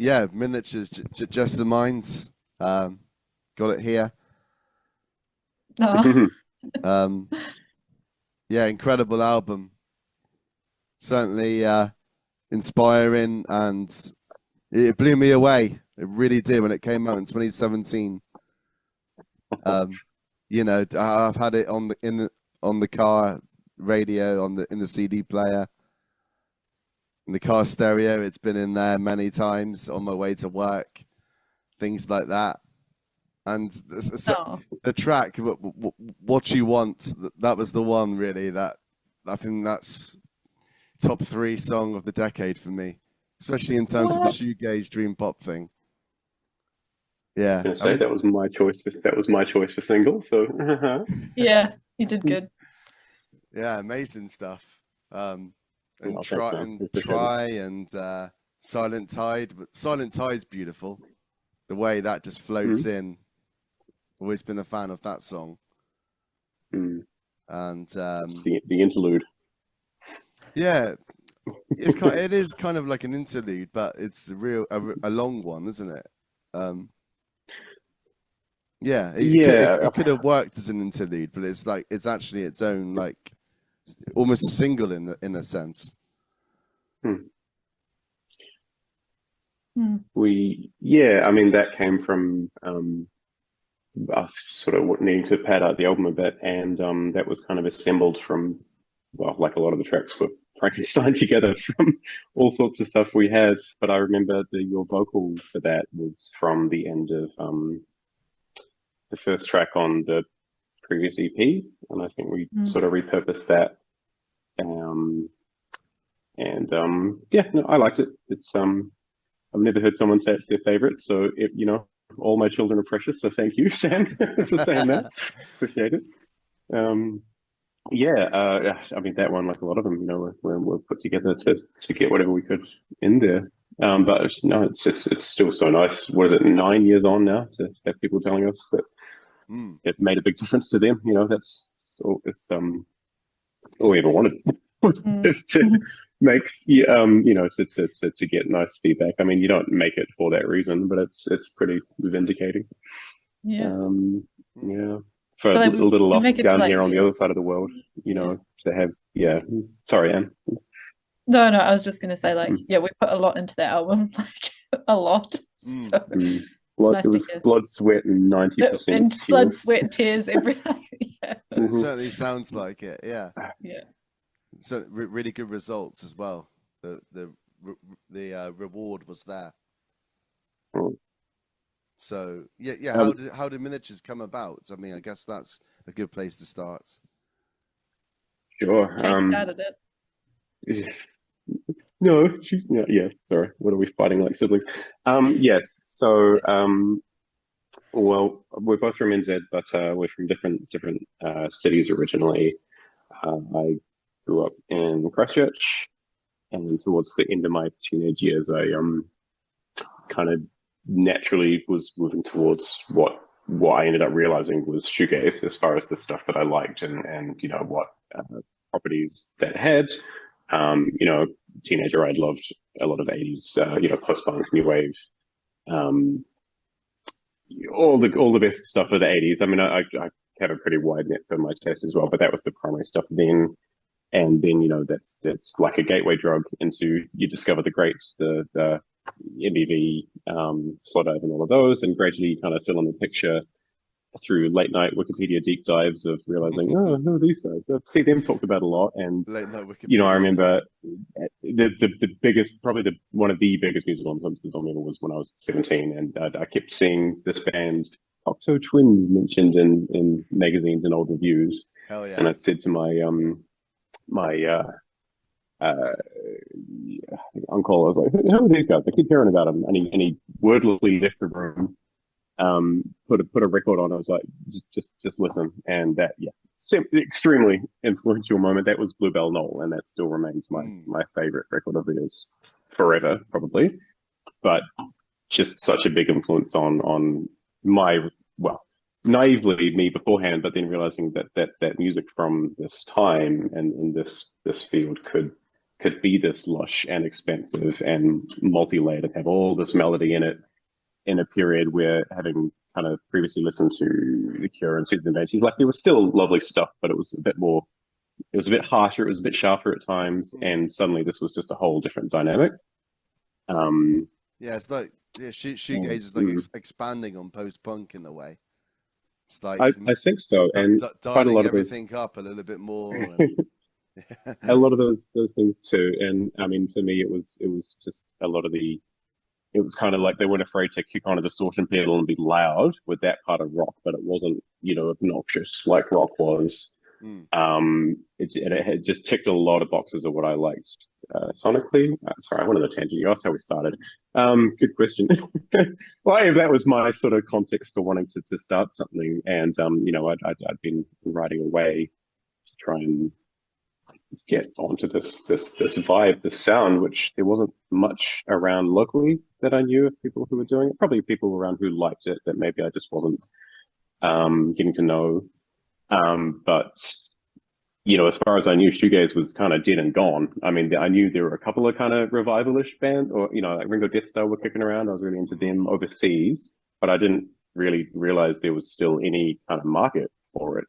yeah, miniatures, JESSAMINES. Got it here. Oh, Um, yeah, incredible album. Certainly inspiring, and it blew me away. It really did when it came out in 2017. Um, you know, I've had it on the car radio, in the CD player, in the car stereo. It's been in there many times on my way to work, things like that. And oh, the track, "What You Want," that was the one really that I think that's top three song of the decade for me, especially in terms of the what? shoegaze dream pop thing. Yeah, Gonna I say mean, that was my choice for single. So Yeah, you did good. yeah, amazing stuff. And oh, thanks, man. I appreciate it. try and Silent Tide, but Silent Tide's beautiful. The way that just floats Mm, in. Always been a fan of that song. mm. And It's the interlude. yeah, it is kind of like an interlude, but it's a long one, isn't it? Um, yeah, Yeah, it could have worked as an interlude, but it's actually its own, like, almost a single in a sense. hmm. Hmm. Yeah, I mean that came from us sort of needing to pad out the album a bit, and that was kind of assembled from, well, like a lot of the tracks were Frankenstein together from all sorts of stuff we had. But I remember your vocal for that was from the end of the first track on the previous EP, and I think we Hmm. sort of repurposed that. Um, and yeah, no, I liked it. It's I've never heard someone say it's their favorite, so all my children are precious. So thank you, Sam, for saying that. Appreciate it. Um, yeah, I mean that one, like a lot of them, we're put together to get whatever we could in there. But no, it's still so nice. What is it, 9 years on now to have people telling us that Mm. it made a big difference to them. That's so it's all we ever wanted Hmm. is to make to get nice feedback. I mean, you don't make it for that reason, but it's pretty vindicating. Yeah. Um, Mm. yeah, for But like a little we lost make it to down like here on the other side of the world, yeah. to have, yeah. Sorry, Anne. No, no, I was just gonna say like Mm, yeah, we put a lot into that album, like a lot. Mm. So mm. it's Blood, nice it to was hear. blood, sweat, and 90% And blood, tears. sweat, tears, everything. Yeah. So it Hmm. certainly sounds like it. Yeah. Yeah. So really good results as well. The reward was there. So yeah. Um, How did miniatures come about? I mean, I guess that's a good place to start. sure. Chase started it. No, yeah. Sorry, what are we fighting like siblings? Yes. So, well, we're both from NZ, but we're from different cities originally. I grew up in Christchurch, and towards the end of my teenage years, I kind of naturally was moving towards what I ended up realizing was shoegaze as far as the stuff that I liked and what properties that had. Teenager, I loved a lot of 80s, post-punk, new wave, um, all the best stuff of the 80s. I mean, I have a pretty wide net for my taste as well, but that was the primary stuff then. And then that's like a gateway drug into you discover the greats, the MBV, Slowdive, and all of those, and gradually you kind of fill in the picture through late night Wikipedia deep dives of realizing, oh, who are these guys? I see them talked about a lot, and Late night I Wikipedia. remember the biggest, probably one of the biggest musical influences on me was when I was 17, and I kept seeing this band Octo Twins mentioned in magazines and old reviews, Hell and yeah. I said to my uh, uncle, I was like, who are these guys? I keep hearing about them, and he wordlessly left the room, put a record on. I was like, just listen, and that, yeah, extremely influential moment. That was Bluebell Knoll, and that still remains my Mm. my favorite record of theirs forever, probably. But just such a big influence on my, well, naively me beforehand, but then realizing that music from this time and in this field could be this lush and expensive and multi-layered and have all this melody in it in a period where, having kind of previously listened to The Cure and Susan Banshee, like there was still lovely stuff, but it was a bit more, it was a bit harsher, it was a bit sharper at times, and suddenly this was just a whole different dynamic. Yeah, it's like shoegaze is like expanding on post-punk in a way. It's like I think so, and quite a dialing lot of everything up a little bit more. a lot of those things too. And I mean, for me, it was just a lot of the. It was kind of like they weren't afraid to kick on a distortion pedal and be loud with that part of rock, but it wasn't, you know, obnoxious like rock was. It had just ticked a lot of boxes of what I liked sonically. Sorry, I went on a tangent. You asked how we started. Good question. Well, that was my sort of context for wanting to start something, and you know, I'd been writing away to try and get onto this vibe, this sound, which there wasn't much around locally that I knew of people who were doing it. Probably people around who liked it that maybe I just wasn't getting to know. But you know, as far as I knew, shoegaze was kind of dead and gone. I mean, I knew there were a couple of kind of revivalish bands, or you know, like Ringo Death Star were kicking around. I was really into them overseas, but I didn't really realize there was still any kind of market for it.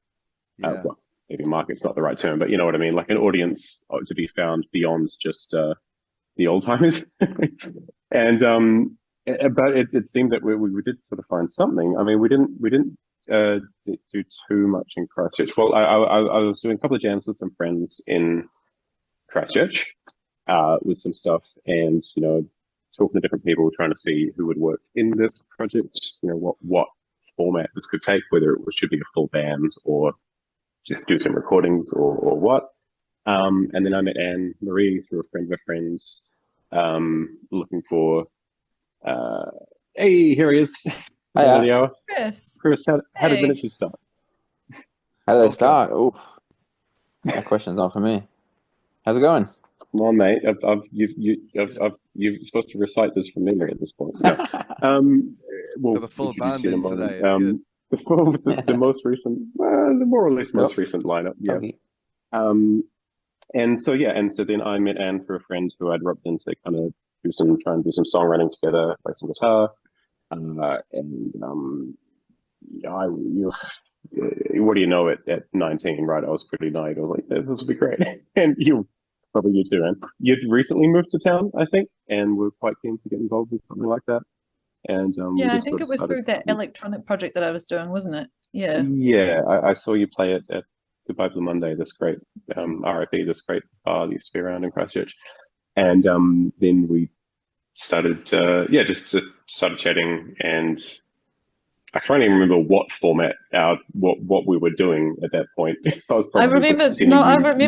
Yeah. Well, maybe market's not the right term, but you know what I mean, like an audience to be found beyond just the old timers. And but it seemed that we did sort of find something. I mean, we didn't do too much in Christchurch. Well, I was doing a couple of jams with some friends in Christchurch with some stuff, and you know, talking to different people, trying to see who would work in this project. You know, what format this could take, whether it should be a full band or just do some recordings or what. And then I met Annemarie through a friend of a friend, looking for, hey, here he is. Hiya. Chris, how did Miniatures start? How did they start? Oh, that question's not for me. How's it going? Come on, mate. You're supposed to recite this from memory at this point. No. Well, Got the full band in today. It's good. the most recent, the more or less most recent lineup, yeah. Okay. And so then I met Anne through a friend who I'd rubbed into kind of try and do some songwriting together, play some guitar, what do you know? At 19, right? I was pretty naive. I was like, this would be great, and you too, Anne. You'd recently moved to town, I think, and were quite keen to get involved with something like that. And yeah, I think it was through that electronic project that I was doing, wasn't it? Yeah. Yeah, I saw you play it at Goodbye Blue Monday, this great RIP, this great bar that used to be around in Christchurch. And then we started, started chatting, and I can't even remember what format, what we were doing at that point. I remember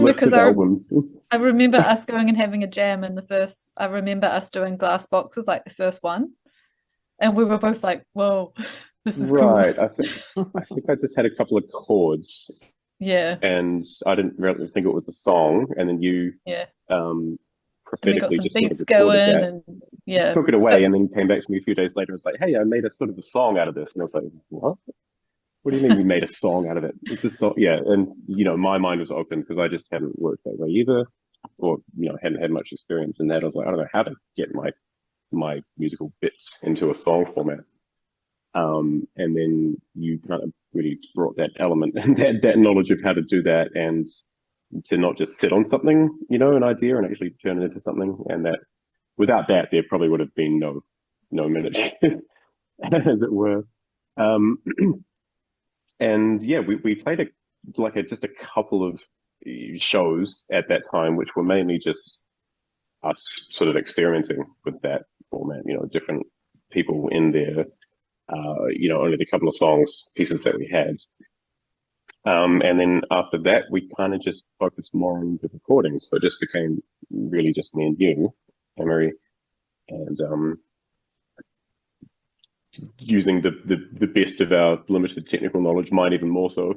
because I remember us going and having a jam, and I remember us doing Glass Boxes, like the first one. And we were both like, whoa, this is right. cool. I think I just had a couple of chords. Yeah. And I didn't really think it was a song. And then you prophetically just beats sort of going that, and took it away, and then came back to me a few days later and was like, hey, I made a sort of a song out of this. And I was like, what? What do you mean we made a song out of it? It's a song, yeah. And you know, my mind was open because I just hadn't worked that way either, or you know, hadn't had much experience in that. I was like, I don't know how to get my musical bits into a song format. And then you kind of really brought that element and that knowledge of how to do that, and to not just sit on something, you know, an idea, and actually turn it into something. And that without that, there probably would have been no minute, as it were. And yeah, we played just a couple of shows at that time, which were mainly just us sort of experimenting with that format, you know, different people in there, you know, only the couple of pieces that we had. And then after that, we kind of just focused more on the recordings. So it just became really just me and you, Annemarie, and using the best of our limited technical knowledge, mine even more so,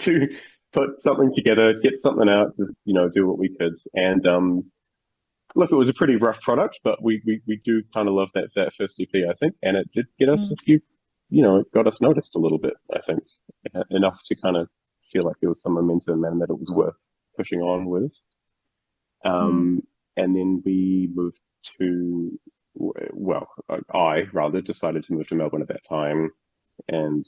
to put something together, get something out, just, you know, do what we could. And look, it was a pretty rough product, but we do kind of love that first EP, I think, and it did get us a few, you know, it got us noticed a little bit, I think, enough to kind of feel like there was some momentum and that it was worth pushing on with. and then we moved to, well, I rather decided to move to Melbourne at that time, and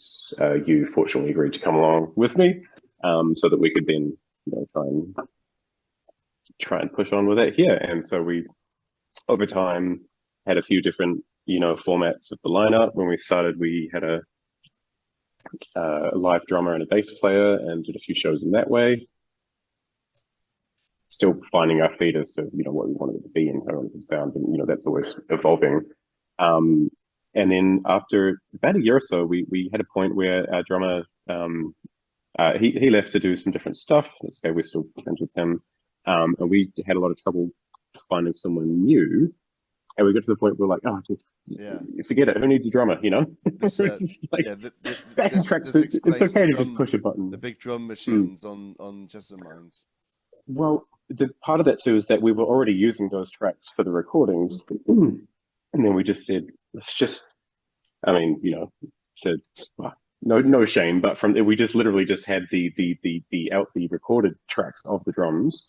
you fortunately agreed to come along with me, so that we could then, try and push on with it here. And so we, over time, had a few different, formats of the lineup. When we started, we had a live drummer and a bass player, and did a few shows in that way. Still finding our feet as to what we wanted it to be and how we wanted it to sound, and that's always evolving. And then after about a year or so, we had a point where our drummer he left to do some different stuff. Let's say we're still friends with him, and we had a lot of trouble finding someone new. And we got to the point where we're like, oh, forget it. Who needs a drummer? This, like, this it's okay to just push a button. The big drum machines on JESSAMINES. Well, the part of that too is that we were already using those tracks for the recordings, and then we just said, let's just, no shame, but we just literally just had the recorded tracks of the drums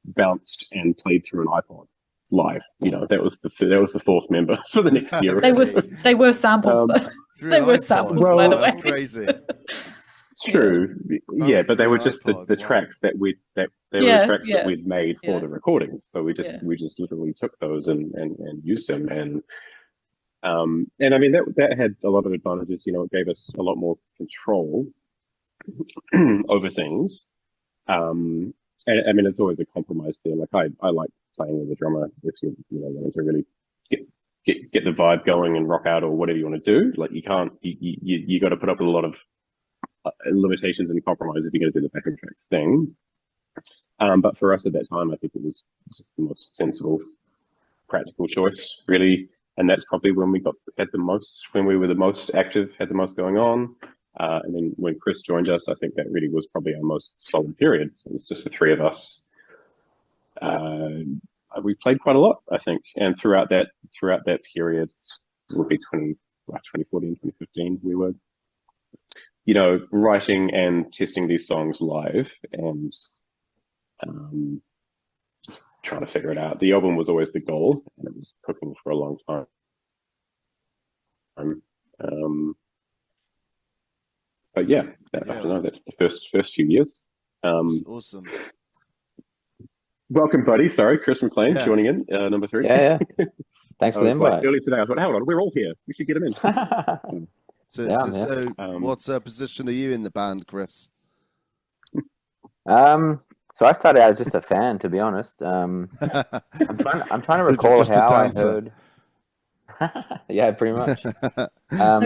bounced and played through an iPod live. That was the fourth member for the next year. They were samples though. They were samples, by the way. That's crazy. True, yeah, but they were just the tracks that we'd made for the recordings. So we just literally took those and used them, and that had a lot of advantages. It gave us a lot more control over things. And it's always a compromise there. Like I like playing with a drummer if you wanting to really get the vibe going and rock out or whatever you want to do. Like you got to put up with a lot of limitations and compromise if you're going to do the backing tracks thing. But for us at that time, I think it was just the most sensible, practical choice, really. And that's probably when we when we were the most active, had the most going on. And then when Chris joined us, I think that really was probably our most solid period. So it was just the three of us. We played quite a lot, I think. And throughout that period, it would be 2014, 2015, we were writing and testing these songs live and just trying to figure it out. The album was always the goal, and it was cooking for a long time. But yeah, I don't know, that's the first few years. That's awesome. Welcome, buddy. Sorry, Chris Maclean joining in, number 3. Yeah. Thanks for the invite. Early today, I thought, hold on, we're all here. We should get him in. So what position are you in the band, Chris? So I started out as just a fan, to be honest. I'm trying to recall how I heard. Yeah, pretty much.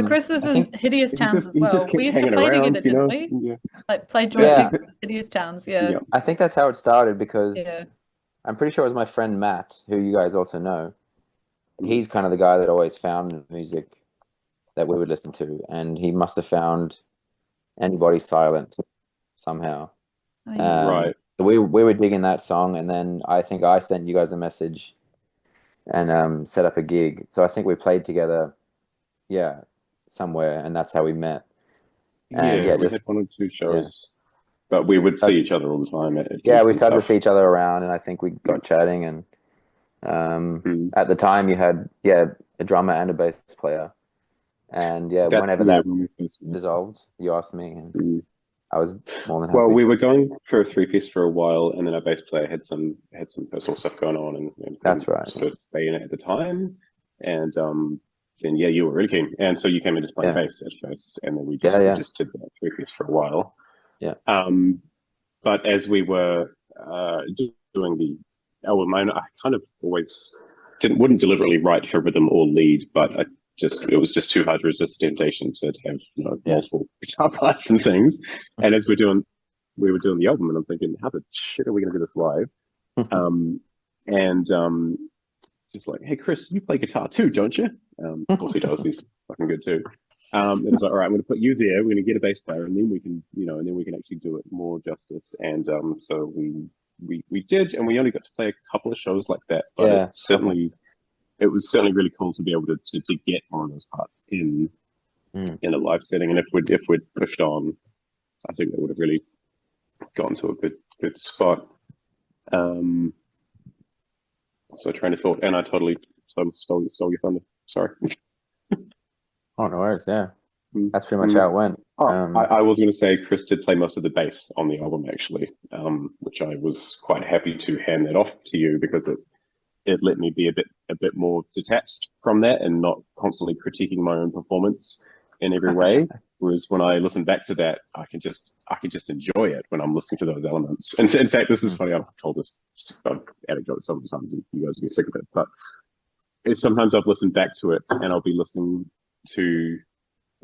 Chris was in Hideous Towns as well. We used to play together, didn't we? Yeah. Like play joint gigs in Hideous Towns. Yeah. I think that's how it started because I'm pretty sure it was my friend Matt, who you guys also know. He's kind of the guy that always found music that we would listen to, and he must have found Anybody Silent somehow. Oh, yeah. Right. We were digging that song, and then I think I sent you guys a message and set up a gig. So I think we played together, somewhere, and that's how we met. And we had 1 or 2 shows, but we would see each other all the time. We started to see each other around, and I think we got chatting. And at the time, you had a drummer and a bass player, and whenever that dissolved, you asked me, and I was more than happy. Well, we were going for a 3-piece for a while, and then our bass player had some personal stuff going on, and that's right. Sort of stay in it at the time, and then you were really keen, and so you came in just playing bass at first, and then we just did that 3-piece for a while. Yeah. But as we were doing the album, I kind of always wouldn't deliberately write for rhythm or lead, but it was just too hard to resist the temptation to have multiple guitar parts and things. And as we were doing the album, and I'm thinking, how the shit are we going to do this live? Just like, hey Chris, you play guitar too, don't you? Of course he does. He's fucking good too. And it's like, all right, I'm going to put you there. We're going to get a bass player, and then we can, and then we can actually do it more justice. And so we did, and we only got to play a couple of shows like that. But it was certainly really cool to be able to get one of those parts in a live setting. And if we'd pushed on, I think that would have really gone to a good spot. So train of thought, and I totally stole your thunder. Sorry. Oh, no worries. Yeah, Mm. that's pretty much how it went. I was going to say Chris did play most of the bass on the album, actually, which I was quite happy to hand that off to you because it let me be a bit more detached from that and not constantly critiquing my own performance in every way. Whereas when I listen back to that, I can just enjoy it when I'm listening to those elements. And in fact, this is funny. I've told this anecdote several times, and you guys will be sick of it. But sometimes I've listened back to it, and I'll be listening to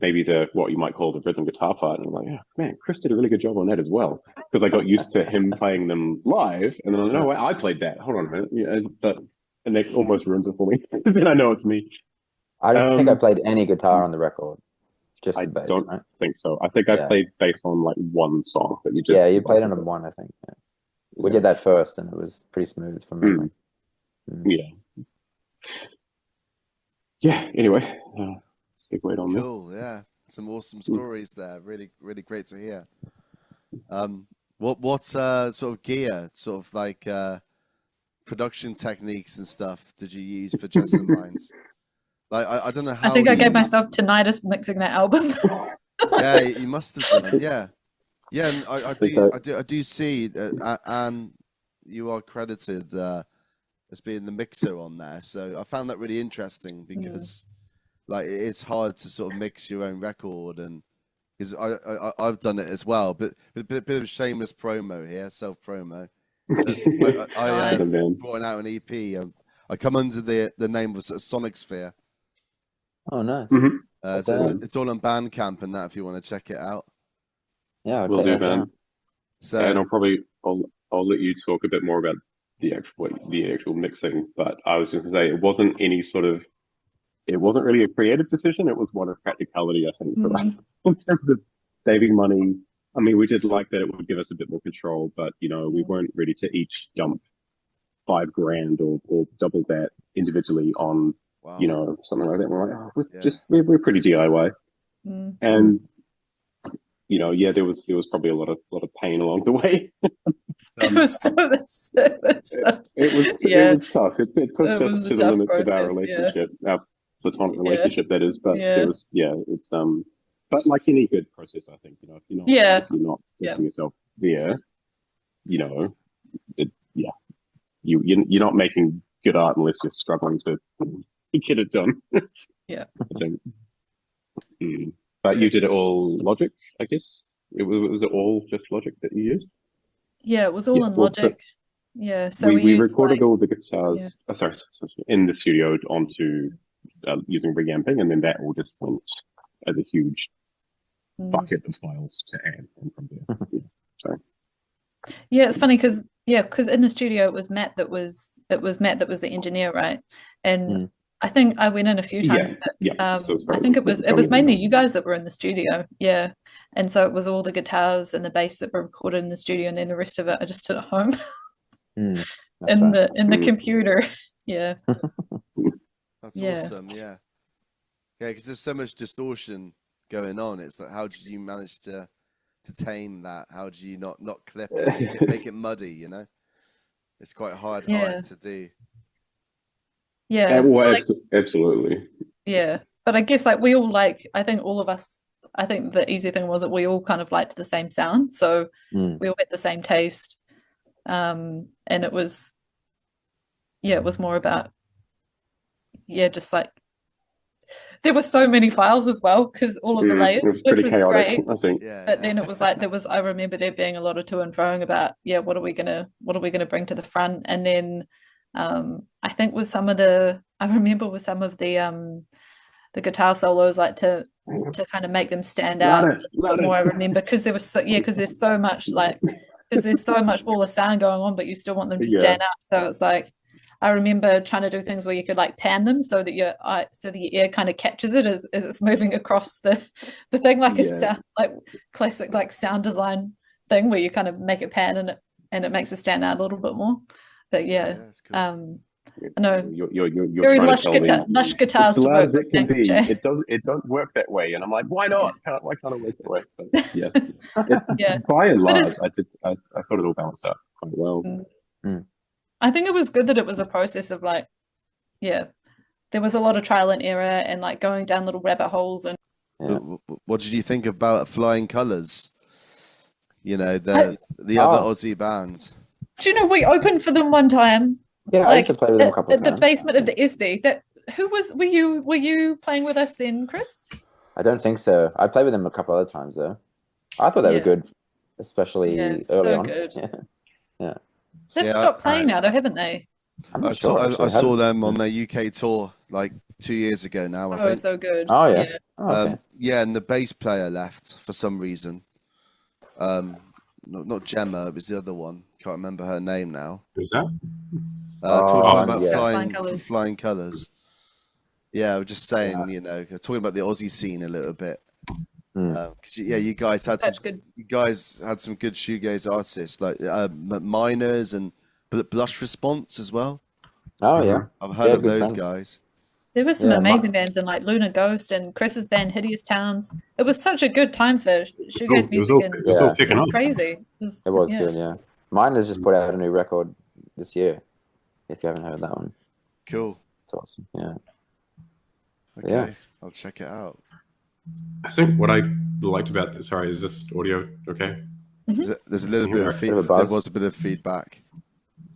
maybe what you might call the rhythm guitar part, and I'm like, oh, man, Chris did a really good job on that as well, because I got used to him playing them live, and then I'm like, no, wait, I played that. Hold on a minute, and that almost ruins it for me. Then I know it's me. I don't think I played any guitar on the record. Just I bass, don't right? think so. I think I played bass on like one song that you did. Yeah, you played on one, I think. Yeah. We did that first, and it was pretty smooth from memory. Yeah. Yeah. Anyway, segued on cool. Yeah, some awesome stories there. Really, really great to hear. What sort of gear, sort of like production techniques and stuff did you use for JESSAMINES? Like I don't know how. I think I gave myself tinnitus mixing that album. Yeah, you must have done. Yeah, yeah. And I do see, and you are credited as being the mixer on there. So I found that really interesting because, like, it's hard to sort of mix your own record, and because I've done it as well. But a bit of shameless promo here, self promo. I brought out an EP. I come under the name of Sonic Sphere. Oh, nice. Mm-hmm. It's all on Bandcamp and that if you want to check it out. Yeah, we'll do, man. So, and I'll let you talk a bit more about the actual mixing. But I was just going to say it wasn't really a creative decision. It was one of practicality, I think, for us in terms of saving money. I mean, we did like that it would give us a bit more control, but we weren't ready to each dump $5,000 or double that individually on. Wow. Something like that. And we're like, we're pretty DIY. And there was probably a lot of pain along the way. It was tough. It pushed us to the limits of our relationship, our platonic relationship, that is. But it's but like any good process, I think, if you're not pushing yourself there, you're not making good art unless you're struggling to get it done. Yeah. But you did it all Logic, I guess. Was it all just Logic that you used? Yeah, it was all in Logic. So we recorded all the guitars. Sorry, in the studio onto using reamping, and then that all just went as a huge bucket of files to add from there. Yeah, it's funny because in the studio it was Matt that was the engineer, right? And I think I went in a few times, but I think it was mainly you guys that were in the studio, and so it was all the guitars and the bass that were recorded in the studio, and then the rest of it I just did at home in the computer. That's awesome. Yeah, because there's so much distortion going on. It's like, how did you manage to tame that? How do you not clip it, make it muddy? It's quite hard to do. Yeah, absolutely. Yeah, but I guess like we all I think all of us. I think the easy thing was that we all kind of liked the same sound, so we all had the same taste, and it was more about just like there were so many files as well because all of the layers, which was chaotic, great. I think. But then it was like I remember there being a lot of to and froing about what are we gonna bring to the front, and then I think with some of the guitar solos, like to kind of make them stand out a bit more. I remember because there was there's so much all the sound going on, but you still want them to stand out. So it's like I remember trying to do things where you could like pan them so that your ear kind of catches it as it's moving across the thing, like a sound, like classic like sound design thing where you kind of make it pan and it makes it stand out a little bit more. But I know you're very lush guitars to work with. Thanks, Jay. It don't work that way, and I'm like, why not? Why can't it work that way? But, by and large, I thought it all balanced out quite well. I think it was good that it was a process of like, yeah, there was a lot of trial and error and like going down little rabbit holes. And what did you think about Flying Colours? You know, the other Aussie band. Do you know we opened for them one time? Yeah, I used to play with them a couple of times. At the basement of the SB. Were you playing with us then, Chris? I don't think so. I played with them a couple other times though. I thought they were good, especially early on. Good. Yeah. They've stopped playing now, though, haven't they? I saw them on their UK tour like 2 years ago now. I think. So good. Oh yeah. Okay. And the bass player left for some reason. Not Gemma, it was the other one. Can't remember her name now. Who's that? Talking about flying colours. Yeah, I was just saying, you know, talking about the Aussie scene a little bit. You guys had some good shoegaze artists like Miners and Blush Response as well. Oh yeah, I've heard of those guys. There were some amazing bands and like Luna Ghost and Chris's band Hideous Towns. It was such a good time for shoegaze music. It was all kicking off. Crazy. It was good. Yeah, Miners just put out a new record this year. If you haven't heard that one, cool. It's awesome. Yeah. Okay, I'll check it out. I think what I liked about this. Sorry, is this audio okay? There's a little bit of feedback. There was a bit of feedback.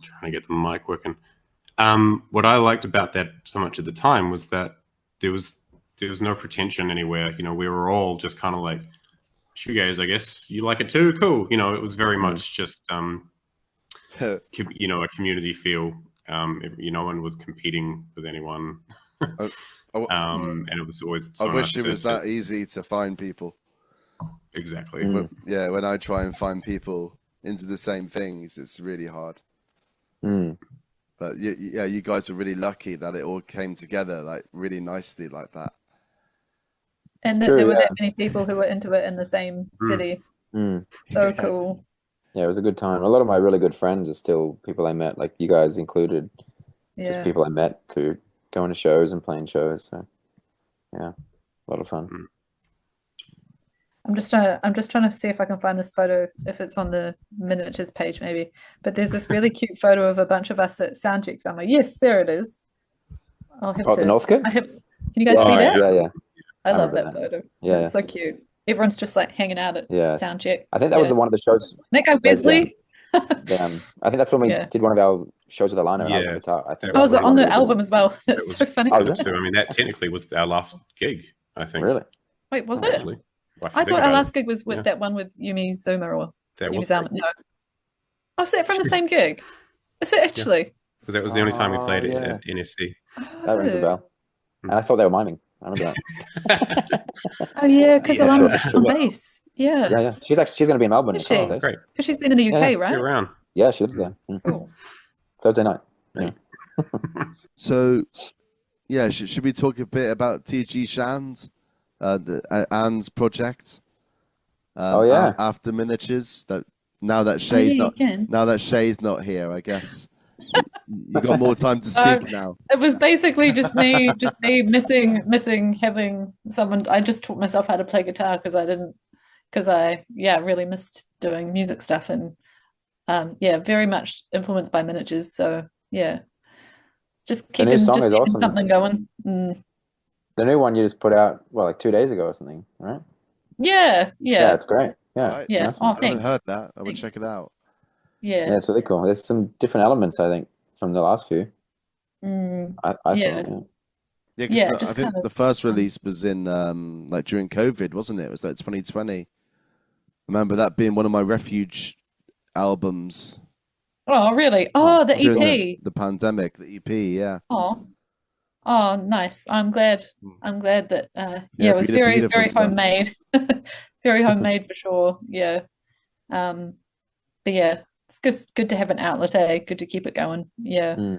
Trying to get the mic working. What I liked about that so much at the time was that there was no pretension anywhere. You know, we were all just kind of like, shoegaze, I guess you like it too. Cool. You know, it was very much just you know, a community feel. No one was competing with anyone. And it was always so I wish it was that easy to find people. Exactly. When I try and find people into the same things, it's really hard. But you guys were really lucky that it all came together like really nicely like that. And that there were that many people who were into it in the same city. So cool. Yeah, it was a good time. A lot of my really good friends are still people I met, like you guys included. Just people I met through going to shows and playing shows. So yeah, a lot of fun. I'm just trying to see if I can find this photo, if it's on the miniatures page maybe. But there's this really cute photo of a bunch of us at soundcheck somewhere. Yes, there it is. I'll have to. The Northcote? Can you guys see that? Yeah. I love that photo. Yeah, it's so cute. Everyone's just like hanging out at soundcheck. I think that was the one of the shows. That guy Wesley. I think that's when we did one of our shows with Alana. And I was on guitar. I think was on the album as well. That's so funny. I mean, that technically was our last gig, I think. Really? Wait, was it? I thought our last gig was with that one with Yumi Zuma or Yumi Zama. No. Oh, is that from the same gig? Is it actually? Because that was the only time we played it at NSC. That rings a bell. And I thought they were miming. I remember that. Oh yeah, because Alana's on bass. Yeah. She's going to be in Melbourne. Is she? Great. Because she's been in the UK, right? Around. Yeah, she lives there. Cool. Thursday night. Yeah. So, should we talk a bit about TG Shan's, Anne's project? After miniatures. Now that Shay's not here, I guess you got more time to speak now. It was basically just me missing having someone. I just taught myself how to play guitar because I really missed doing music stuff and very much influenced by miniatures. So just keeping awesome. something going. The new one you just put out like 2 days ago or something, right? Yeah, it's great. Yeah. Nice. I haven't heard that. I would check it out. Yeah, it's really cool. There's some different elements, I think, from the last few. I thought. I think the first release was in like during COVID, wasn't it? It was like 2020. I remember that being one of my refuge albums. Oh, really? Oh, the EP. The pandemic, the EP, yeah. Oh, nice. I'm glad that it was very homemade. Very homemade for sure. Yeah. But yeah, it's good to have an outlet, Good to keep it going. Yeah.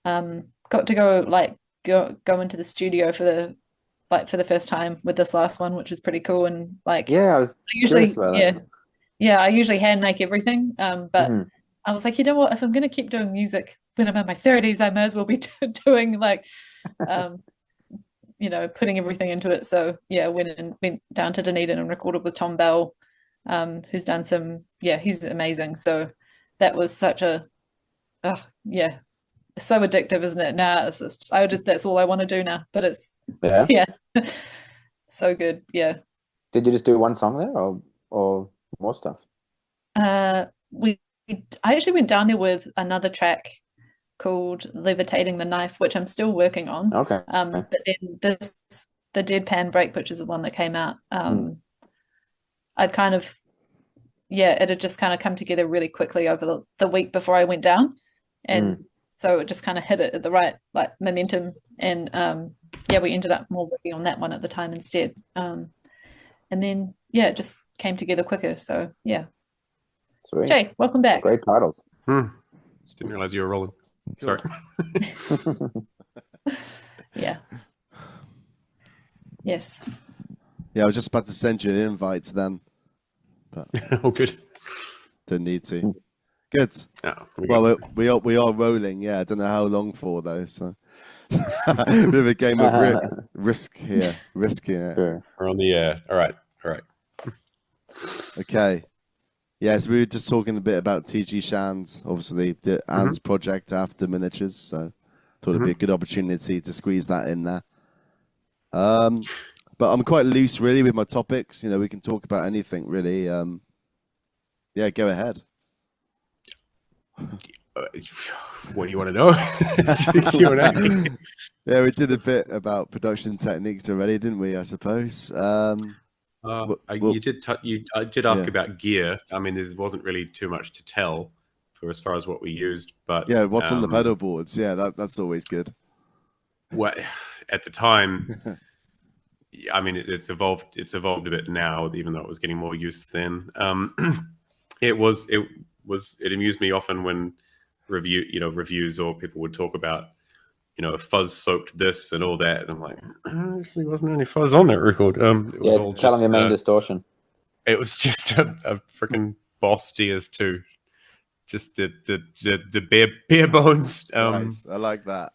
Got to go into the studio for the first time with this last one, which was pretty cool. And I usually hand make everything. But I was like, you know what, if I'm gonna keep doing music when I'm in my 30s, I may as well be doing putting everything into it. So went down to Dunedin and recorded with Tom Bell, who's done some he's amazing. So that was such a yeah, so addictive, isn't it? Now it's just, that's all I want to do now. But it's yeah, so good. Yeah. Did you just do one song there, or more stuff? I actually went down there with another track called Levitating the Knife, which I'm still working on. Okay. But then the Deadpan Break, which is the one that came out, I'd kind of, it had just kind of come together really quickly over the week before I went down. And so it just kind of hit it at the right momentum. And we ended up more working on that one at the time instead. And then, it just came together quicker. So, yeah. Sweet. Jay, welcome back. Great titles. Just didn't realize you were rolling. Sorry. Yeah. Yes. Yeah, I was just about to send you an invite then. But oh, good. Don't need to. Good. Oh, we are rolling. Yeah, I don't know how long for though. So bit of a game of risk here. Sure. We're on the air. All right. Okay. Yeah, so we were just talking a bit about TG Shan's, obviously the Anne's project after miniatures. So thought it'd be a good opportunity to squeeze that in there. But I'm quite loose really with my topics. You know, we can talk about anything really. Yeah, go ahead. What do you want to know? Q&A. Yeah, we did a bit about production techniques already, didn't we? I suppose. I did ask about gear. I mean, there wasn't really too much to tell for as far as what we used, but yeah, what's on the pedal boards? Yeah, that's always good. What at the time, I mean, it's evolved a bit now, even though it was getting more use then. It amused me often when reviews or people would talk about, fuzz soaked this and all that, and I'm like, there actually wasn't any fuzz on that record. It was all tell just them your main distortion. It was just a freaking Boss DS2, just the bare bones. Nice. I like that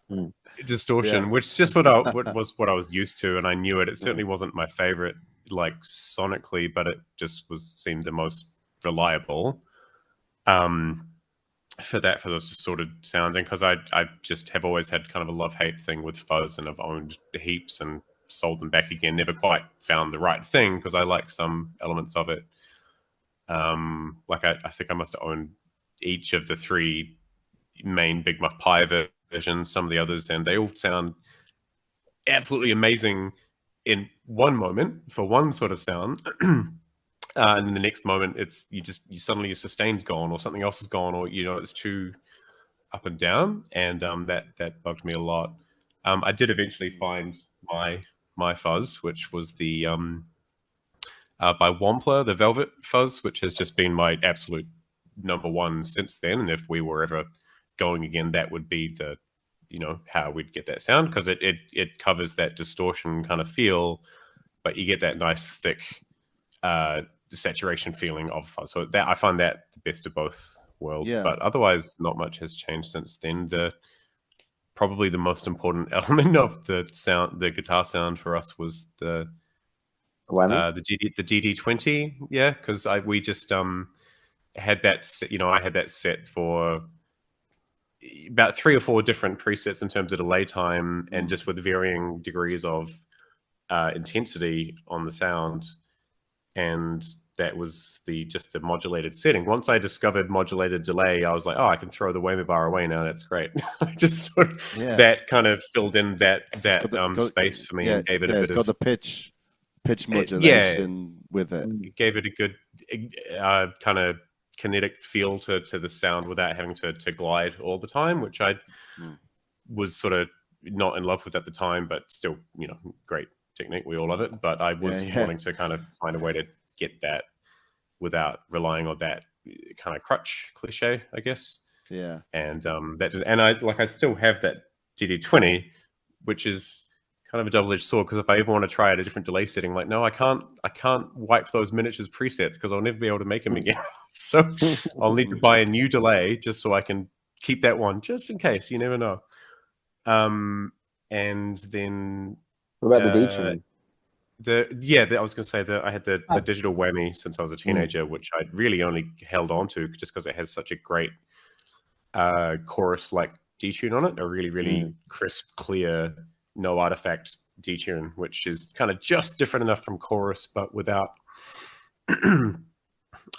Distortion, which is just what I was used to, and I knew it. It certainly wasn't my favorite, like sonically, but it just seemed the most reliable. For those distorted sounds, and because I just have always had kind of a love-hate thing with fuzz, and I've owned heaps and sold them back again. Never quite found the right thing because I like some elements of it. Like I think I must have owned each of the 3 main Big Muff Pi versions, some of the others, and they all sound absolutely amazing in one moment for one sort of sound. And in the next moment, suddenly your sustain's gone, or something else is gone, or it's too up and down, and that bugged me a lot. I did eventually find my fuzz, which was the by Wampler, the Velvet fuzz, which has just been my absolute #1 since then. And if we were ever going again, that would be the how we'd get that sound, because it covers that distortion kind of feel, but you get that nice thick saturation feeling of fuzz. So that I find that the best of both worlds. But otherwise, not much has changed since then. Probably the most important element of the guitar sound for us was the DD20. Yeah, because we just had that. I had that set for about 3 or 4 different presets in terms of delay time, and just with varying degrees of intensity on the sound. And that was the modulated setting. Once I discovered modulated delay, I was like, oh, I can throw the whammy bar away now. That's great. Just sort of that kind of filled in that space for me, and gave it a bit it's got of the pitch modulation with it. It gave it a good kind of kinetic feel to the sound without having to glide all the time, which I was sort of not in love with at the time, but still, great technique. We all love it, but I was wanting to kind of find a way to get that without relying on that kind of crutch cliche, I guess. Yeah. And I still have that DD20, which is kind of a double-edged sword, because if I ever want to try at a different delay setting, like, no, I can't wipe those miniatures presets because I'll never be able to make them again. So I'll need to buy a new delay just so I can keep that one, just in case. You never know. And then what about the D-tune? I was going to say that I had the digital whammy since I was a teenager, which I really only held on to just because it has such a great chorus-like detune on it, a really, really crisp, clear, no artifact detune, which is kind of just different enough from chorus, but without.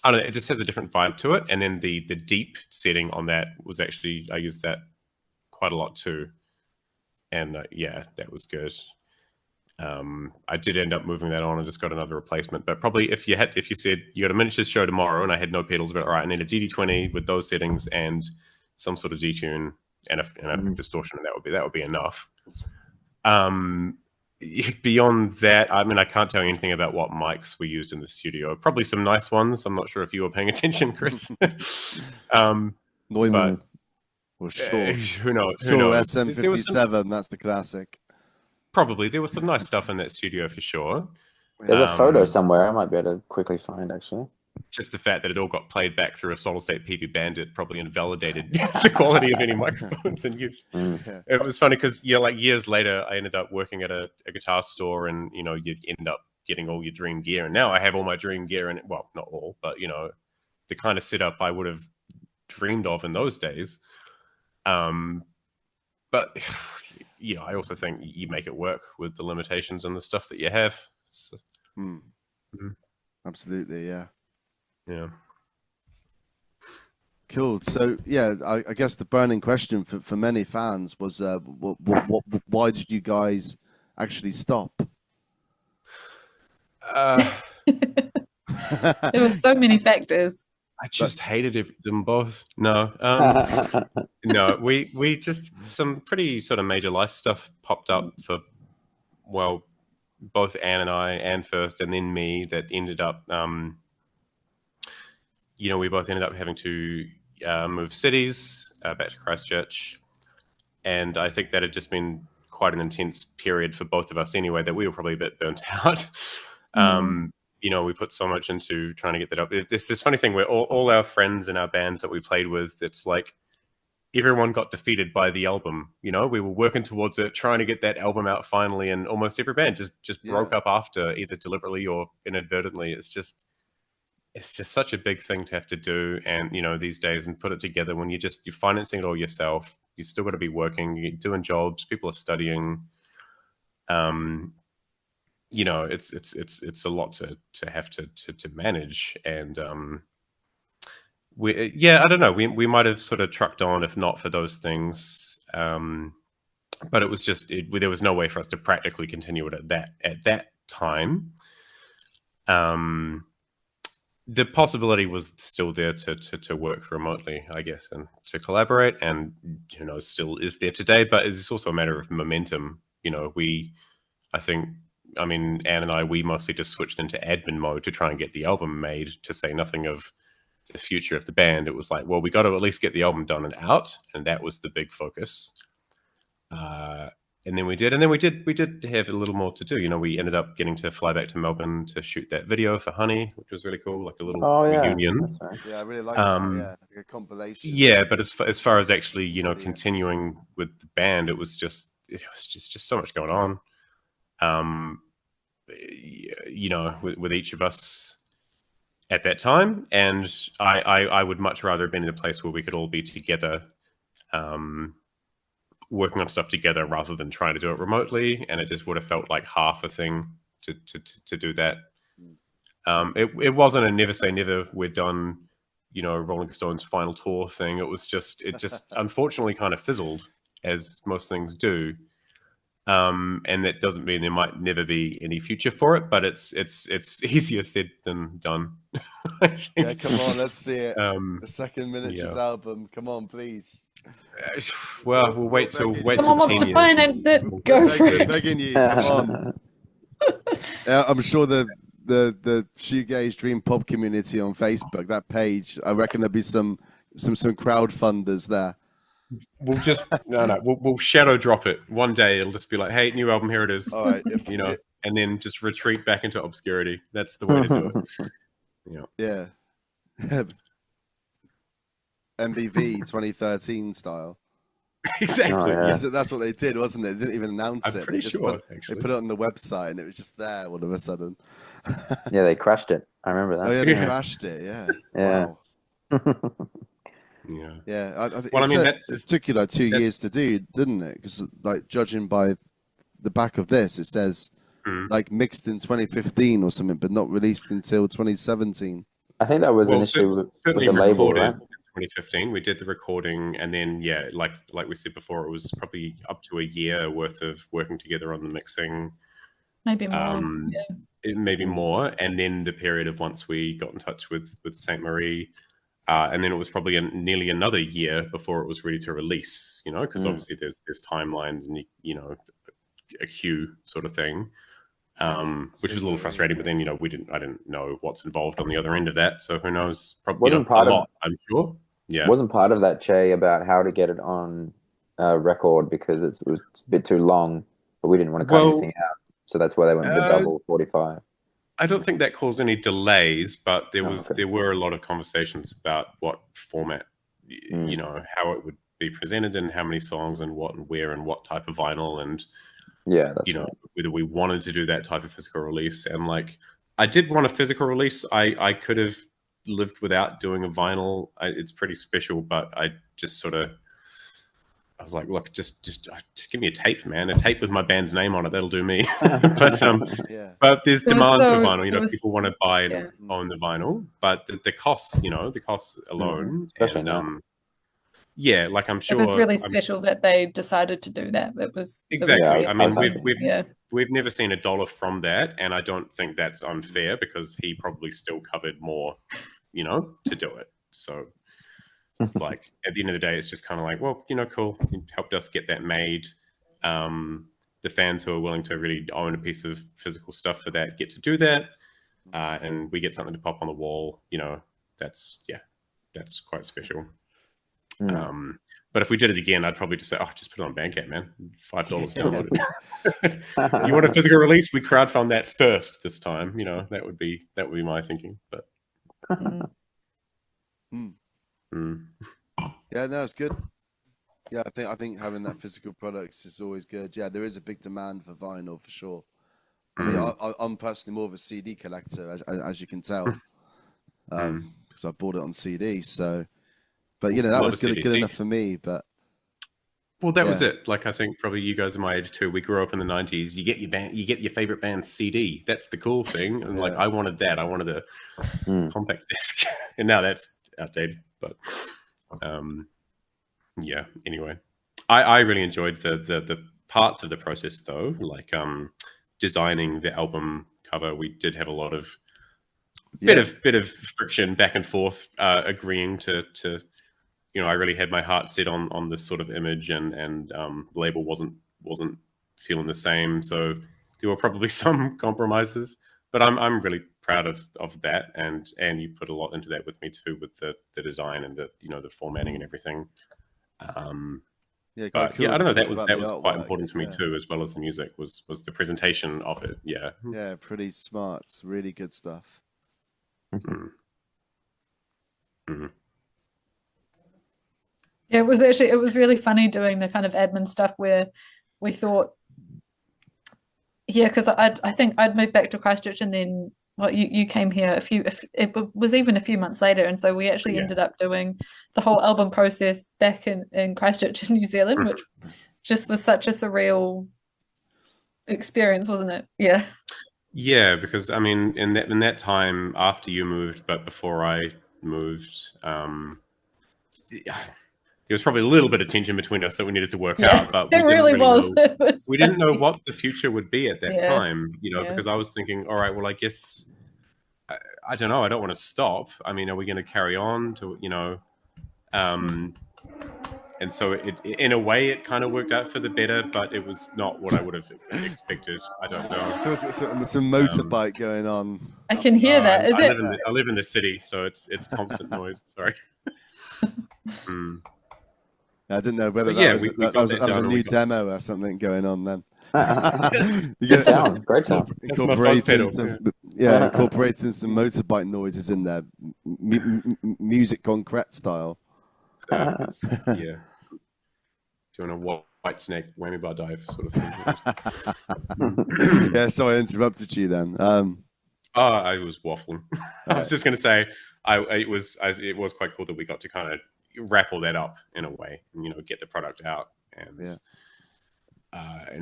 I don't know, it just has a different vibe to it. And then the deep setting on that was actually, I used that quite a lot too. And yeah, that was good. I did end up moving that on and just got another replacement. But probably if you said you got a miniatures show tomorrow and I had no pedals, but all right, I need a DD20 with those settings and some sort of detune and a distortion, and that would be enough. Beyond that, I mean, I can't tell you anything about what mics we used in the studio. Probably some nice ones. I'm not sure if you were paying attention, Chris. Neumann. Well, sure. Who knows? Sure, SM57. That's the classic. Probably there was some nice stuff in that studio for sure. There's a photo somewhere I might be able to quickly find, actually. Just the fact that it all got played back through a solid state PV Bandit probably invalidated the quality of any microphones in use. Yeah. It was funny because like years later, I ended up working at a guitar store, and you end up getting all your dream gear. And now I have all my dream gear, and well, not all, but the kind of setup I would have dreamed of in those days. But I also think you make it work with the limitations and the stuff that you have. So, Absolutely, yeah. Yeah. Cool. So yeah, I guess the burning question for many fans was, why did you guys actually stop? There were so many factors. I just hated them both. No, no. We just, some pretty sort of major life stuff popped up for, well, both Anne and I, Anne first, and then me, that ended up. We both ended up having to move cities back to Christchurch, and I think that had just been quite an intense period for both of us anyway, that we were probably a bit burnt out. We put so much into trying to get that up. It's this funny thing where all our friends and our bands that we played with, it's like everyone got defeated by the album. We were working towards it, trying to get that album out finally, and almost every band just broke up after, either deliberately or inadvertently. It's just such a big thing to have to do, and these days, and put it together when you're financing it all yourself. You still got to be working, you're doing jobs, people are studying. It's a lot to have to manage, and I don't know, we might have sort of trucked on if not for those things, but it was just there was no way for us to practically continue it at that time. The possibility was still there to work remotely, I guess, and to collaborate, and still is there today. But it's also a matter of momentum. Anne and I, we mostly just switched into admin mode to try and get the album made, to say nothing of the future of the band. It was like, well, we got to at least get the album done and out, and that was the big focus. And then we did have a little more to do. We ended up getting to fly back to Melbourne to shoot that video for Honey, which was really cool, like a little reunion. Right. Yeah, I really like that. Yeah, like a compilation. Yeah, but as far as actually, continuing with the band, it was just so much going on. With each of us at that time, and I would much rather have been in a place where we could all be together, working on stuff together, rather than trying to do it remotely. And it just would have felt like half a thing to do that. It wasn't a never say never, we're done, Rolling Stones final tour thing. It just unfortunately kind of fizzled, as most things do. And that doesn't mean there might never be any future for it, but it's easier said than done. Yeah, come on, let's see it. The second miniatures album, come on, please. Well, we'll wait till Someone wants to finance it. Go for it. Begging you, come on. I'm sure the Shoegaze Dream Pop community on Facebook, that page, I reckon there'll be some crowdfunders there. We'll just we'll shadow drop it one day. It'll just be like, hey, new album, here it is. All right, and then just retreat back into obscurity. That's the way to do it. Yeah. MVV 2013 style. Exactly. Oh, yeah. That's what they did, wasn't it? They didn't even announce it. They just sure, they put it on the website, and it was just there all of a sudden. Yeah, they crashed it. I remember that. Oh yeah, they crashed it. Yeah. Yeah. Wow. Yeah. Well, I mean, it took you like 2 years to do, didn't it? Because like judging by the back of this, it says like mixed in 2015 or something, but not released until 2017. I think that was an issue with the label, right? 2015, we did the recording, and then like we said before, it was probably up to a year worth of working together on the mixing. Maybe more. Maybe more, and then the period of once we got in touch with Saint Marie, and then it was probably nearly another year before it was ready to release. You know, because obviously there's timelines and a queue sort of thing, which was a little frustrating. But then I didn't know what's involved on the other end of that, so who knows? Probably a lot, I'm sure. Yeah, wasn't part of that, Che, about how to get it on record because it was a bit too long, but we didn't want to cut anything out. So that's why they went with the double 45. I don't think that caused any delays, but there were a lot of conversations about what format, how it would be presented and how many songs and what and where and what type of vinyl and whether we wanted to do that type of physical release. And like, I did want a physical release. I could have lived without doing a vinyl. It's pretty special, but I just I was like, look, just give me a tape, man. A tape with my band's name on it. That'll do me. But there's demand for vinyl. People want to buy and own the vinyl, but the costs, the costs alone. Like I'm sure it was really special that they decided to do that. It was exactly. I mean, we've never seen $1 from that, and I don't think that's unfair because he probably still covered more, to do it. So. Like at the end of the day, it's just kind of like, well, cool. You helped us get that made. The fans who are willing to really own a piece of physical stuff for that get to do that, and we get something to pop on the wall. That's quite special. But if we did it again, I'd probably just say, just put it on Bandcamp, man. $5 download it. You want a physical release? We crowdfund that first this time. That would be my thinking. But. Yeah, no, it's good. Yeah, I think having that physical products is always good. Yeah, there is a big demand for vinyl for sure. I mean, I'm personally more of a CD collector, as you can tell, because I bought it on CD. So, but that was good enough for me. But well, that was it. Like I think probably you guys are my age too. We grew up in the '90s. You get your favorite band's CD. That's the cool thing. And like I wanted that. I wanted a compact disc, and now that's outdated. But anyway, I really enjoyed the parts of the process though, like designing the album cover. We did have a lot of bit of friction back and forth, agreeing to I really had my heart set on this sort of image, and the label wasn't feeling the same, so there were probably some compromises. But I'm really proud of that, and you put a lot into that with me too, with the design and the formatting and everything. I don't know. That was quite important to me too, as well as the music was the presentation of it. Yeah, pretty smart, really good stuff. Yeah, it was really funny doing the kind of admin stuff where we thought. Yeah, because I think I'd moved back to Christchurch, and then you came here it was even a few months later, and so we actually ended up doing the whole album process back in Christchurch in New Zealand, which just was such a surreal experience, wasn't it? Yeah, because I mean, in that time after you moved, but before I moved, there was probably a little bit of tension between us that we needed to work out, but it really was. We didn't know what the future would be at that time, because I was thinking, all right, well, I guess, I don't know, I don't want to stop. I mean, are we going to carry on to, and so in a way, it kind of worked out for the better, but it was not what I would have expected. I don't know. There was some motorbike going on. I can hear that. I live in the city, so it's constant noise. Sorry. I didn't know whether that was a new demo or something going on then. Great sound. Incorporating some motorbike noises in there, music concrete style. Yeah. Doing a white snake whammy bar dive sort of thing. Yeah, sorry I interrupted you then. I was waffling. I was just going to say, it was quite cool that we got to kind of wrap all that up in a way, and, you know, get the product out and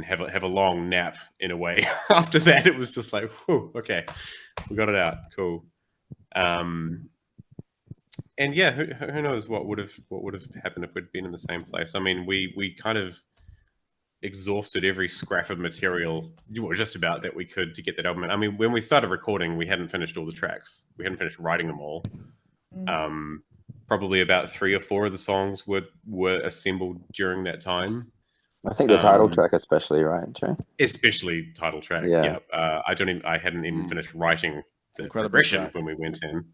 have a long nap in a way. After that, it was just like, whew, okay, we got it out, cool. And yeah, who knows what would have happened if we'd been in the same place. I mean, we kind of exhausted every scrap of material, just about, that we could to get that album in. I mean, when we started recording, we hadn't finished all the tracks. We hadn't finished writing them all. Probably about 3 or 4 of the songs were assembled during that time. I think the title track, especially, right, Jay? Especially title track. Yeah. I hadn't even finished writing the progression when we went in.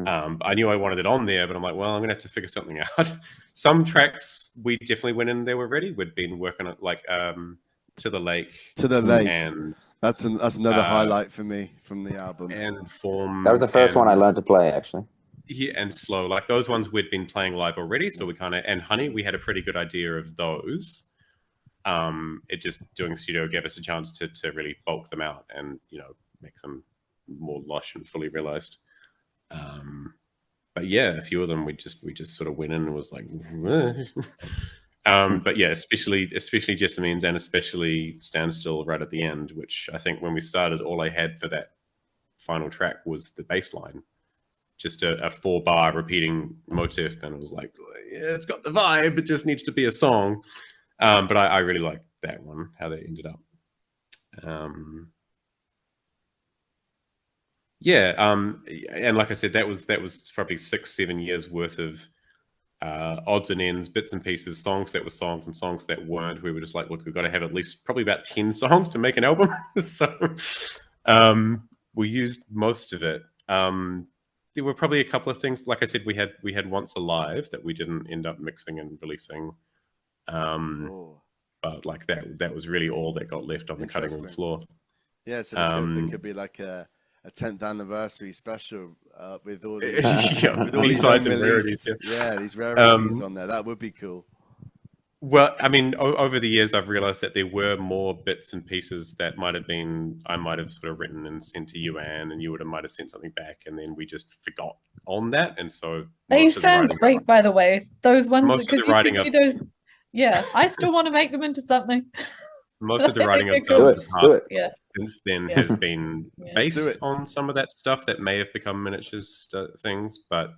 I knew I wanted it on there, but I'm like, well, I'm gonna have to figure something out. Some tracks we definitely went in, they were ready. We'd been working on, like, To the Lake, and that's another highlight for me from the album. And Form. That was the first one I learned to play, actually. Yeah, and Slow, like those ones we'd been playing live already, so we kind of, and Honey, we had a pretty good idea of those. It just, doing studio gave us a chance to really bulk them out and, you know, make them more lush and fully realized. But yeah, a few of them we just sort of went in and was like, but yeah, especially JESSAMINES, and especially Stand Still right at the end, which I think when we started, all I had for that final track was the bass line, just a 4-bar repeating motif, and it was like, yeah, it's got the vibe, it just needs to be a song. But I really liked that one, how they ended up. And like I said, that was probably 6-7 years worth of odds and ends, bits and pieces, songs that were songs and songs that weren't. We were just like, look, we've got to have at least probably about 10 songs to make an album. So we used most of it. There were probably a couple of things, like I said, we had Once Alive that we didn't end up mixing and releasing. But like that was really all that got left on the cutting room floor. Yeah, so it could be like a 10th anniversary special with all these, with all these unreleased, these rarities on there. That would be cool. Well, I mean, over the years, I've realized that there were more bits and pieces that I might have sort of written and sent to you, Anne, and you might have sent something back, and then we just forgot on that. And so they sound great, by the way. Those ones, because you sent me those. Yeah, I still want to make them into something. Most of the writing I've done in the past since then has been based on some of that stuff that may have become miniatures things, but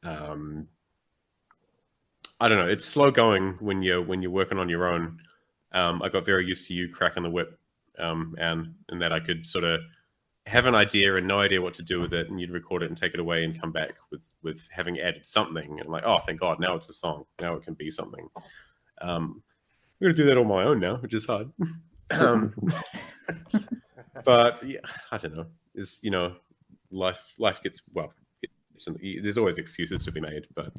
I don't know. It's slow going when you're working on your own. I got very used to you cracking the whip, and that I could sort of have an idea and no idea what to do with it, and you'd record it and take it away and come back with having added something, and like, oh, thank God, now it's a song. Now it can be something. I'm going to do that on my own now, which is hard. But yeah, I don't know. It's, you know, life gets, well, there's always excuses to be made, but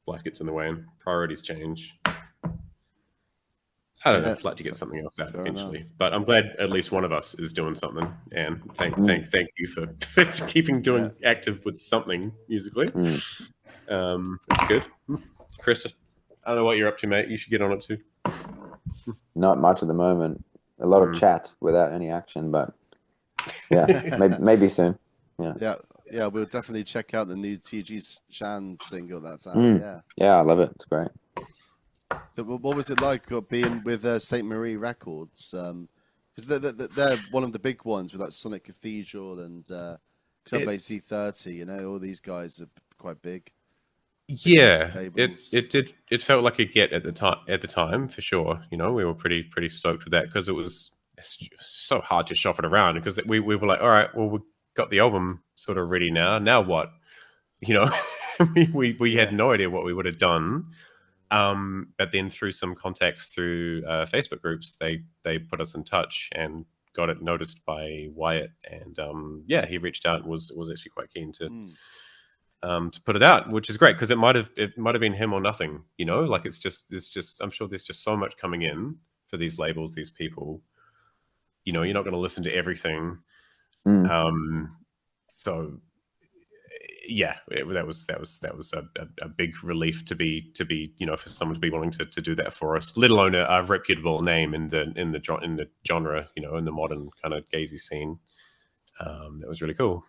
life gets in the way and priorities change. I don't know. I'd like to get something else out eventually, but I'm glad at least one of us is doing something. And thank you for keeping active with something musically. That's good. Chris, I don't know what you're up to, mate. You should get on it too. Not much at the moment. A lot of chat without any action, but yeah, maybe soon. Yeah. We'll definitely check out the new TG Shan single that's out. Yeah, I love it. It's great. So, what was it like being with St. Marie Records? Because they're one of the big ones with like Sonic Cathedral and Club AC30. You know, all these guys are quite big. Yeah, it felt like a get at the time for sure. You know, we were pretty stoked with that because it was so hard to shop it around because we were like, all right, well, we got the album sort of ready now what? You know, we had no idea what we would have done. But then through some contacts through Facebook groups, they put us in touch and got it noticed by Wyatt, and he reached out and was actually quite keen to put it out, which is great because it might have been him or nothing, you know. Like it's just I'm sure there's just so much coming in for these labels, these people. You know, you're not going to listen to everything. So yeah, that was a big relief to be you know, for someone to be willing to do that for us, let alone a reputable name in the genre, you know, in the modern kind of gazy scene. That was really cool.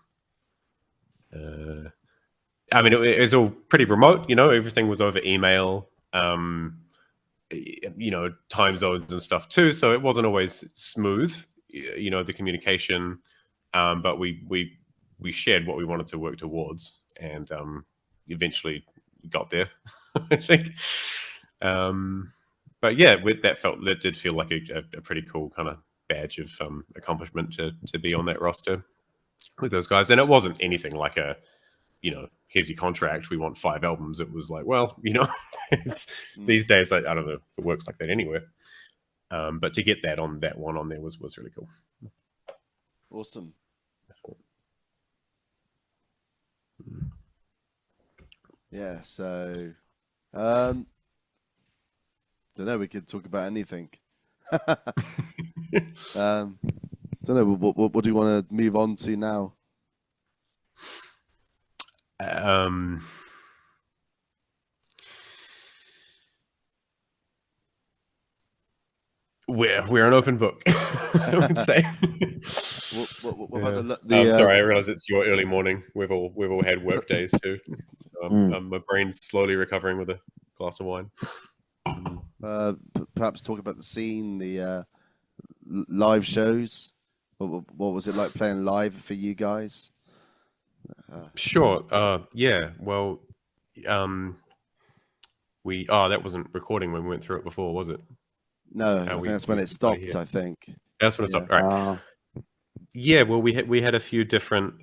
I mean, it was all pretty remote. Everything was over email. Time zones and stuff too. So it wasn't always smooth. The communication. But we shared what we wanted to work towards, and eventually got there. I think. But yeah, that did feel like a pretty cool kind of badge of accomplishment to be on that roster with those guys. And it wasn't anything like here's your contract, we want 5 albums. It was like, well, it's these days I don't know if it works like that anywhere. But to get that on there was really cool. Awesome. Yeah, so don't know, we could talk about anything. Don't know, what do you want to move on to now? We're an open book, I would say. What about sorry, I realize it's your early morning. We've all had work days too. So my brain's slowly recovering with a glass of wine. Perhaps talk about the scene, the live shows. What was it like playing live for you guys? Sure. Yeah. Well, that wasn't recording when we went through it before, was it? No, I think that's when it stopped. I think that's when it stopped. Right. Yeah. Well, we had a few different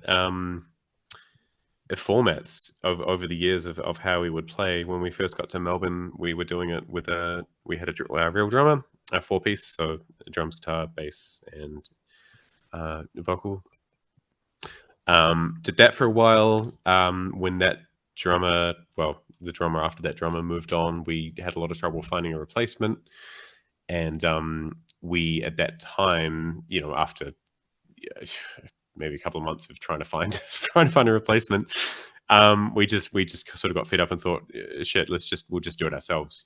formats over the years of how we would play. When we first got to Melbourne, we were doing it with we had a real drummer, a 4-piece, so drums, guitar, bass, and vocal. Did that for a while. When that drummer, the drummer after that drummer moved on, we had a lot of trouble finding a replacement. And we, at that time, after maybe a couple of months of trying to find a replacement, we just sort of got fed up and thought, shit, we'll just do it ourselves,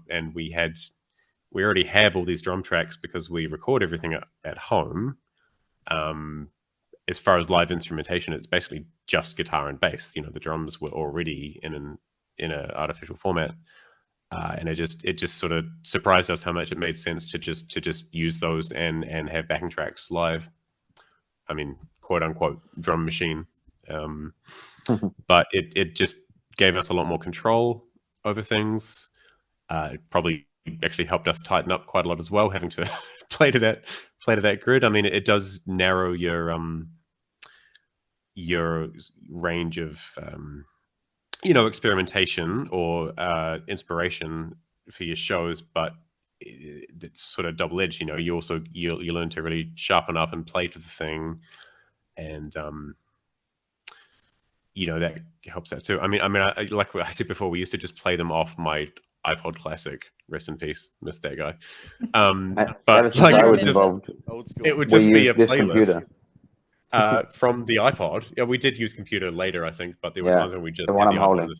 And we already have all these drum tracks because we record everything at home. As far as live instrumentation, it's basically just guitar and bass. The drums were already in an artificial format. And it just sort of surprised us how much it made sense to just use those and have backing tracks live. I mean, quote unquote drum machine. But it just gave us a lot more control over things. It probably actually helped us tighten up quite a lot as well, having to play to that grid. I mean, it does narrow your range of experimentation or inspiration for your shows, but it's sort of double-edged. You learn to really sharpen up and play to the thing, and that helps out too. I mean, like I said before, we used to just play them off my iPod Classic. Rest in peace, missed that guy. But like it would just be a playlist. From the iPod. Yeah, we did use computer later, I think, but there were times when we just had the iPod on the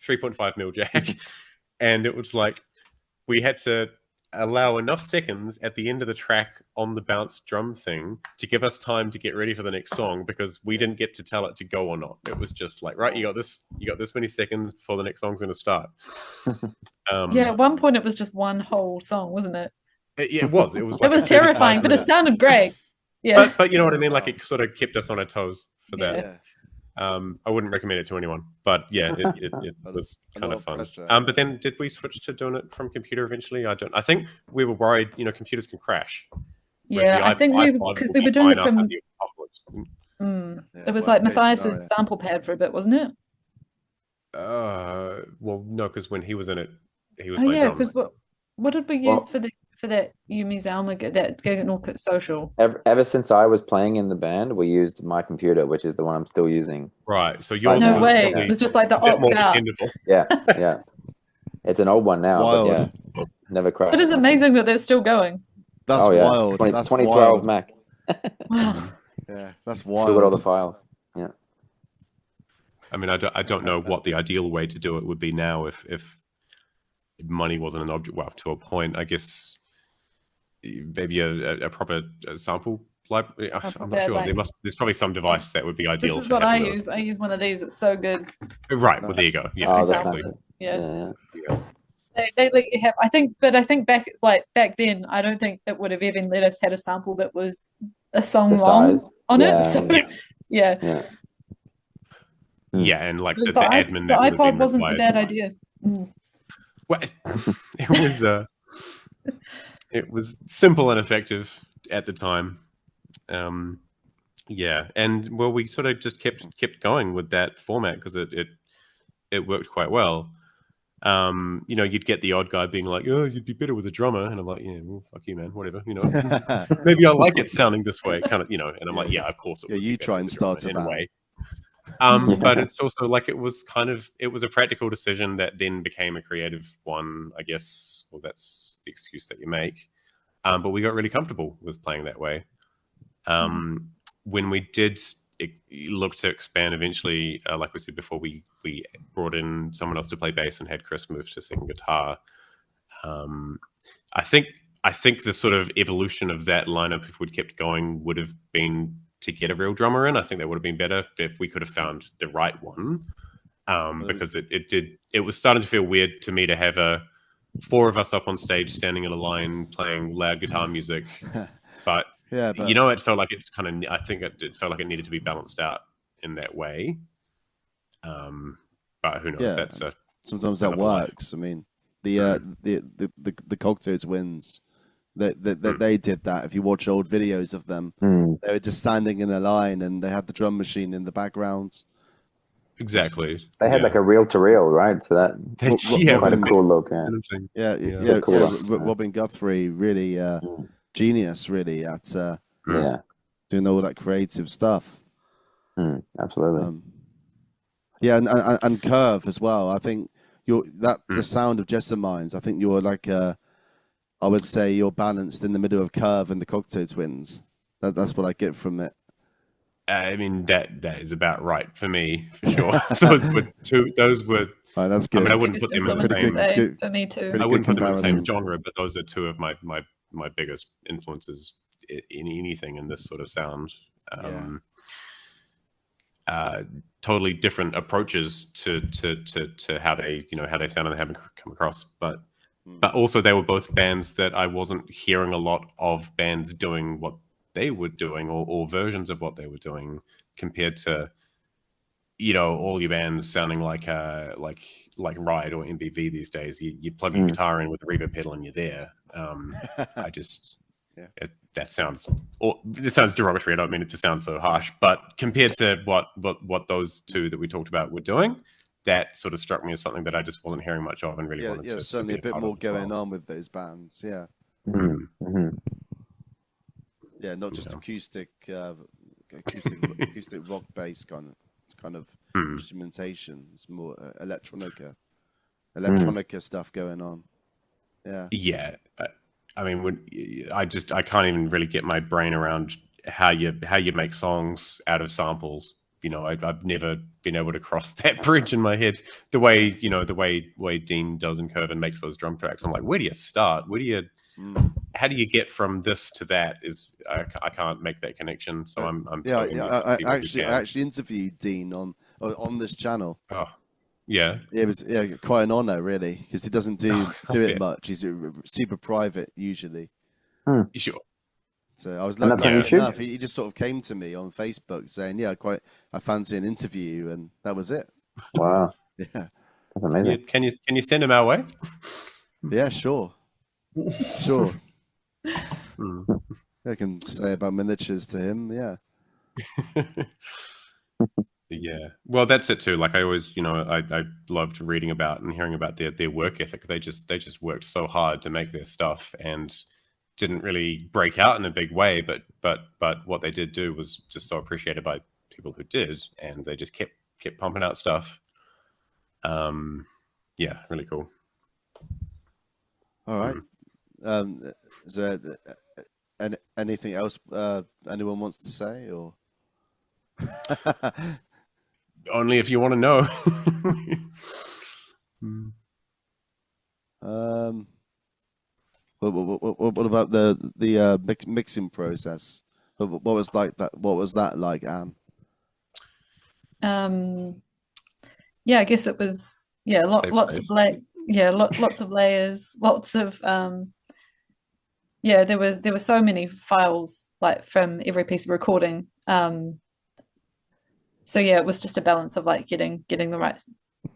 3.5mm jack. And it was like we had to allow enough seconds at the end of the track on the bounce drum thing to give us time to get ready for the next song, because we didn't get to tell it to go or not. It was just like, right, you got this many seconds before the next song's going to start. At one point it was just one whole song, wasn't it? It was. It was. It was terrifying, but it sounded great. Yeah, but you know what I mean. Like it sort of kept us on our toes for that. Yeah. I wouldn't recommend it to anyone, but yeah, it was kind of fun. But then did we switch to doing it from computer eventually? I think we were worried. Computers can crash. Yeah, I think because we were doing it from. It was like Matthias's sample pad for a bit, wasn't it? Well, no, because when he was in it, he was. Oh yeah, because what did we use for that Yumi's Alma, that gig at North Social? Ever since I was playing in the band, we used my computer, which is the one I'm still using. Right. So yours no way. It was just like the aux out. Yeah. It's an old one now. Wild. But yeah, never crashed. It is amazing that they're still going. That's wild. 2012 wild. Mac. Wow. Yeah, that's wild. Still got all the files. Yeah. I mean, I don't know what the ideal way to do it would be now if money wasn't an object. Well, to a point, I guess maybe a proper sample library. I'm not sure. There's probably some device that would be ideal. This is what I use. I use one of these. It's so good. Right. Well, there you go. Yeah, exactly. Yeah. They let you have. I think back then, I don't think it would have even let us had a sample that was a song long on it. So yeah. Yeah, and like the admin. The iPod wasn't a bad idea. Well, it was simple and effective at the time. Yeah, and well, we sort of just kept going with that format because it worked quite well. You know, you'd get the odd guy being like, "Oh, you'd be better with a drummer," and I'm like, "Yeah, well, fuck you, man. Whatever. You know, maybe I like it sounding this way, kind of. You know." And I'm like, "Yeah, of course it would." You try and start a band. But it's also like it was a practical decision that then became a creative one, I guess. Well, that's the excuse that you make. But we got really comfortable with playing that way. When we did look to expand eventually, like we said before, we brought in someone else to play bass and had Chris move to sing guitar. I think the sort of evolution of that lineup, if we'd kept going, would have been to get a real drummer in. I think that would have been better if we could have found the right one. Because it was starting to feel weird to me to have four of us up on stage standing in a line playing loud guitar music. But you know, it felt like it's kind of, I think it felt like it needed to be balanced out in that way. But who knows? Sometimes that works. I mean, the Cocktail Twins, they did that. If you watch old videos of them, they were just standing in a line and they had the drum machine in the background. Exactly. They had like a reel-to-reel, right? So that's quite a cool look. Yeah. Robin Guthrie, really genius, really at doing all that creative stuff. Absolutely. And Curve as well. I think the sound of JESSAMINES. I think you're like I would say you're balanced in the middle of Curve and the Cocktail Twins. That's what I get from it. I mean, that is about right for me, for sure. Those were. Oh, that's good. I mean, I wouldn't put them in the same. For me too. I wouldn't put them in the same genre, but those are two of my biggest influences in anything in this sort of sound. Totally different approaches to how they sound and how they come across, but also they were both bands that I wasn't hearing a lot of bands doing what they were doing or versions of what they were doing compared to, you know, all your bands sounding like Ride or MBV these days. You plug your guitar in with a reverb pedal and you're there. I just this sounds derogatory. I don't mean it to sound so harsh, but compared to what those two that we talked about were doing, that sort of struck me as something that I just wasn't hearing much of and really wanted to. Certainly a bit more going on with those bands. Yeah. Yeah, not just acoustic rock bass kind of instrumentation. It's more electronica stuff going on. Yeah. I mean, I can't even really get my brain around how you make songs out of samples. You know, I've never been able to cross that bridge in my head. The way Dean does in Curve and makes those drum tracks. I'm like, where do you start? How do you get from this to that? I can't make that connection. So I actually interviewed Dean on this channel. Oh, yeah. It was quite an honor, really, because he doesn't do it much. He's super private usually. Sure. So I was lucky enough. He just sort of came to me on Facebook saying, I fancy an interview, and that was it. Wow. Yeah. That's amazing. Can you send him our way? Yeah, sure. Sure. I can say about miniatures to him, Yeah. Well, that's it too. Like I always, I loved reading about and hearing about their work ethic. They just worked so hard to make their stuff and didn't really break out in a big way, but what they did do was just so appreciated by people who did, and they just kept pumping out stuff. Yeah, really cool. All right. Is there anything else anyone wants to say, or only if you want to know? What about the mixing process? What was like that? What was that like, Anne? Yeah, I guess it was lots of lots of layers, lots of there were so many files like from every piece of recording. So yeah, it was just a balance of like getting the right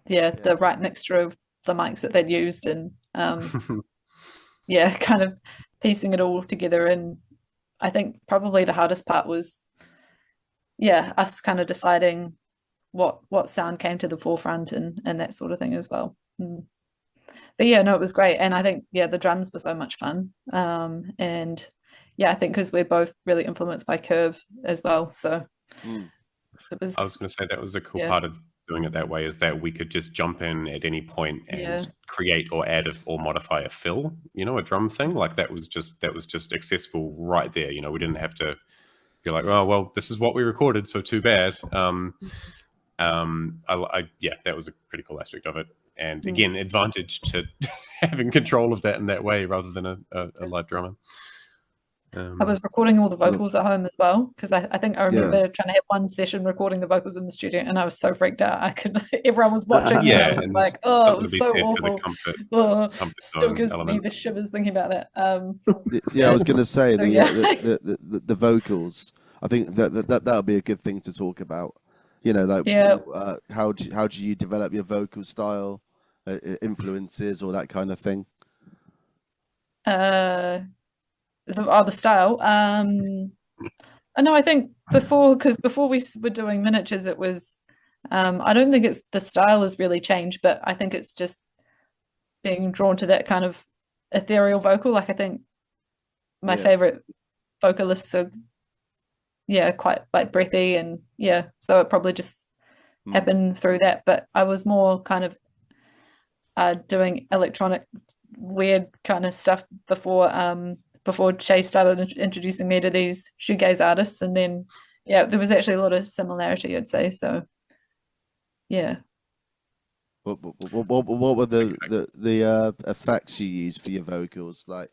the right mixture of the mics that they'd used, and kind of piecing it all together. And I think probably the hardest part was us kind of deciding what sound came to the forefront and that sort of thing as well. But yeah, no, it was great. And I think the drums were so much fun. And I think because we're both really influenced by Curve as well, so it was. I was going to say that was a cool part of doing it that way, is that we could just jump in at any point and create or add or modify a fill, a drum thing. Like that was just accessible right there. We didn't have to be like, oh well, this is what we recorded, so too bad. That was a pretty cool aspect of it, and again, advantage to having control of that in that way rather than a live drummer. I was recording all the vocals at home as well, because I think I remember trying to have one session recording the vocals in the studio, and I was so freaked out. Everyone was watching. And I was like, oh, it was so awful. Still gives me the shivers thinking about that. I was going to say the vocals. I think that would be a good thing to talk about. How do you develop your vocal style, influences, or that kind of thing? The style. No, I think before we were doing miniatures, it was. I don't think the style has really changed, but I think it's just being drawn to that kind of ethereal vocal. Like I think my favorite vocalists are quite like breathy, and so it probably just happened through that. But I was more kind of doing electronic weird kind of stuff before Shay started introducing me to these shoegaze artists, and then there was actually a lot of similarity, I'd say. So what were the effects you used for your vocals? Like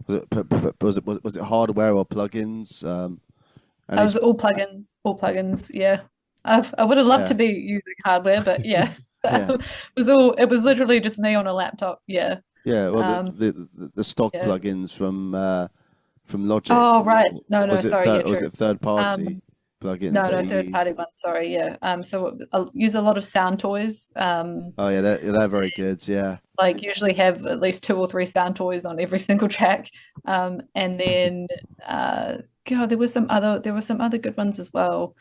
was it hardware or plugins? It was all plugins. Yeah, I would have loved to be using hardware, but it was literally just me on a laptop. Yeah, well, the stock plugins from Logic. Oh right, no, sorry. Was it third party plugins? No, third party ones. Sorry, so I'll use a lot of sound toys. They're very good. Yeah, like usually have at least 2 or 3 sound toys on every single track, and then there were some other good ones as well.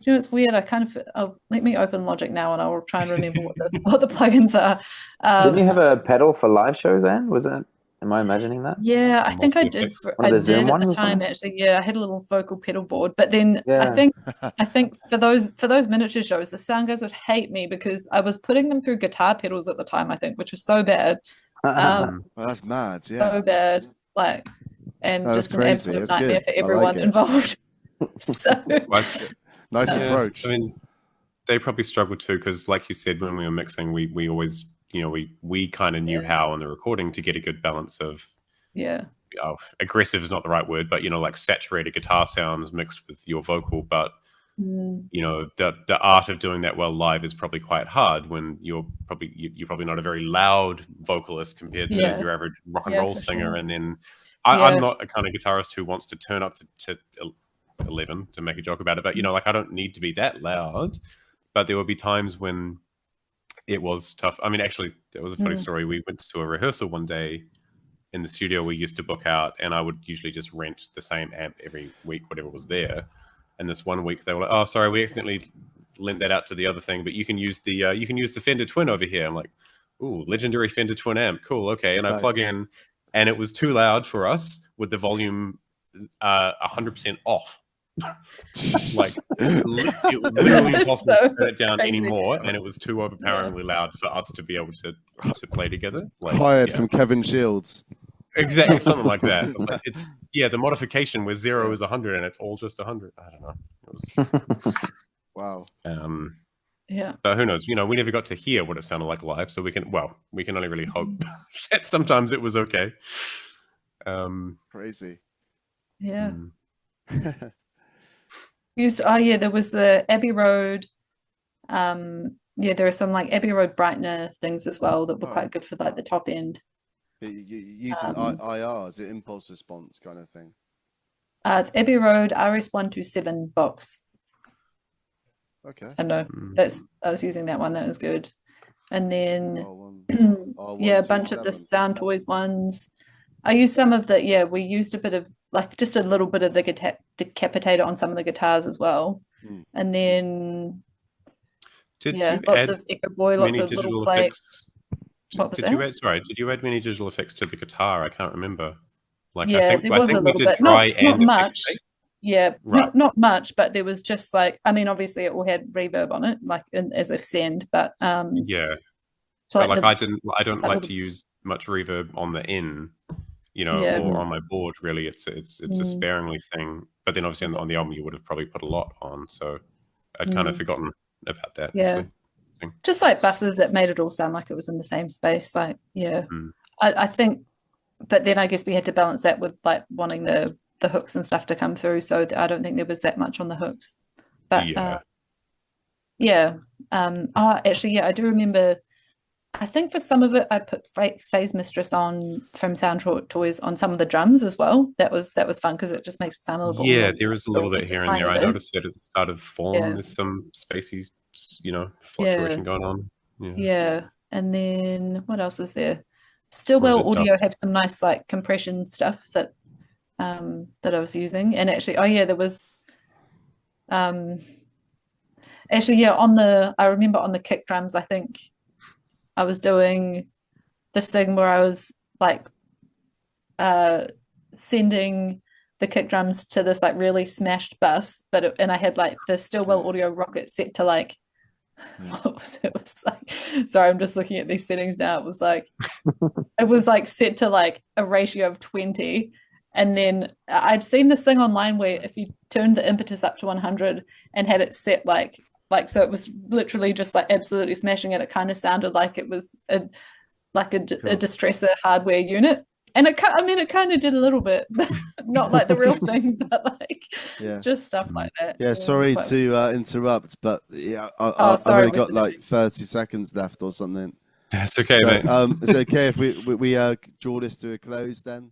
It's weird. Let me open Logic now, and I will try and remember what the plugins are. Didn't you have a pedal for live shows, Anne? Was that? Am I imagining that? Yeah, I think I did. I did at the time, actually. Yeah, I had a little vocal pedal board, but then I think for those miniature shows, the sound guys would hate me because I was putting them through guitar pedals at the time. I think, which was so bad. Well, that's mad. Yeah, so bad. Like, and just an absolute nightmare for everyone involved. So. Nice approach. I mean, they probably struggled too because, like you said, when we were mixing, we always, we kind of knew how on the recording to get a good balance of, aggressive is not the right word, but like saturated guitar sounds mixed with your vocal. But the art of doing that well live is probably quite hard when you're probably not a very loud vocalist compared to your average rock and roll singer. Sure. And then I'm not a kind of guitarist who wants to turn up to 11 to make a joke about it, but I don't need to be that loud. But there would be times when it was tough. I mean, actually, there was a funny story. We went to a rehearsal one day in the studio we used to book out, and I would usually just rent the same amp every week, whatever was there. And this one week they were like, "Oh, sorry, we accidentally lent that out to the other thing, but you can use the Fender Twin over here." I'm like, "Ooh, legendary Fender Twin amp, cool, okay." And nice. I plug in, and it was too loud for us with the volume 100% off. Like it was literally impossible to turn it down anymore, and it was too overpoweringly loud for us to be able to play together. Like, hired from Kevin Shields. Exactly, something like that. It's the modification where 0 is 100 and it's all just 100. I don't know. It was wow. But who knows? We never got to hear what it sounded like live, so we can only really hope that sometimes it was okay. Crazy. Yeah. Used oh yeah, there was the Abbey Road. Yeah, there are some like Abbey Road brightener things as well that were quite good for like the top end. Using IR, is it impulse response kind of thing? It's Abbey Road RS127 box. Okay. I know I was using that one. That was good. And then R1, yeah, a bunch of the Sound Toys ones. I used some of the we used a bit of like just a little bit of the decapitator on some of the guitars as well. And then lots of Echo Boy, lots of little plate. Did you add many digital effects to the guitar? I can't remember. Like yeah, there was a little bit. Not much. Yeah, right. not much, but there was just like, I mean, obviously it all had reverb on it, like as if send, but yeah. So like I don't like to use much reverb on the in, you know, or on my board. Really, it's a sparingly thing. But then obviously on the album you would have probably put a lot on, so I'd kind of forgotten about that. Yeah, actually. Just like buses that made it all sound like it was in the same space. Like I think, but then I guess we had to balance that with like wanting the hooks and stuff to come through, so I don't think there was that much on the hooks. But actually I do remember, I think for some of it I put Phase Mistress on from Sound Toys on some of the drums as well. That was fun because it just makes it sound a little there is a little bit here and there. I noticed that at the start of Form there's some spacey fluctuation going on. And then what else was there? Stillwell Audio have some nice like compression stuff that that I was using. And actually there was I remember on the kick drums, I think I was doing this thing where I was like sending the kick drums to this like really smashed bus, and I had like the Stillwell Audio Rocket set to like what was it? It was like, sorry, I'm just looking at these settings now. It was like set to like a ratio of 20. And then I'd seen this thing online where if you turned the impetus up to 100 and had it set like so it was literally just like absolutely smashing it. It kind of sounded like it was a distressor hardware unit. And it kind of did a little bit, not like the real thing, but like just stuff like that. Yeah, sorry to interrupt, but I've only got like 30 seconds left or something. That's okay, mate. Is it okay if we draw this to a close then?